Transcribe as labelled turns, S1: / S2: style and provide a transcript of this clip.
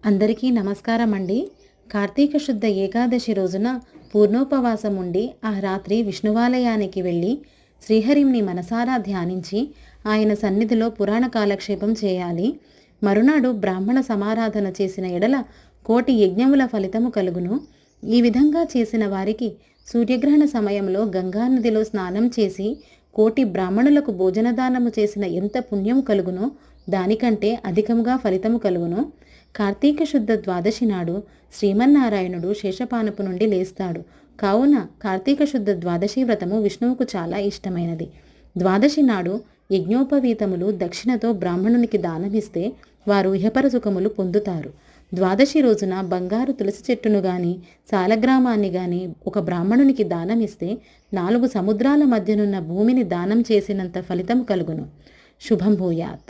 S1: అందరికీ నమస్కారం అండి. కార్తీక శుద్ధ ఏకాదశి రోజున పూర్ణోపవాసం ఉండి ఆ రాత్రి విష్ణువాలయానికి వెళ్ళి శ్రీహరిని మనసారా ధ్యానించి ఆయన సన్నిధిలో పురాణ కాలక్షేపం చేయాలి. మరునాడు బ్రాహ్మణ సమారాధన చేసిన ఎడల 1,000,000 యజ్ఞముల ఫలితము కలుగును. ఈ విధంగా చేసిన వారికి సూర్యగ్రహణ సమయంలో గంగానదిలో స్నానం చేసి 1,000,000 బ్రాహ్మణులకు భోజనదానము చేసిన ఎంత పుణ్యము కలుగునో దానికంటే అధికముగా ఫలితము కలుగును. కార్తీక శుద్ధ ద్వాదశి నాడు శ్రీమన్నారాయణుడు శేషపానపు నుండి లేస్తాడు. కావున కార్తీక శుద్ధ ద్వాదశి వ్రతము విష్ణువుకు చాలా ఇష్టమైనది. ద్వాదశి నాడు యజ్ఞోపవీతములు దక్షిణతో బ్రాహ్మణునికి దానమిస్తే వారు ఇహపర సుఖములు పొందుతారు. ద్వాదశి రోజున బంగారు తులసి చెట్టును గాని సాలగ్రామాన్ని గాని ఒక బ్రాహ్మణునికి దానమిస్తే 4 సముద్రాల మధ్యనున్న భూమిని దానం చేసినంత ఫలితం కలుగును. శుభం భూయాత్.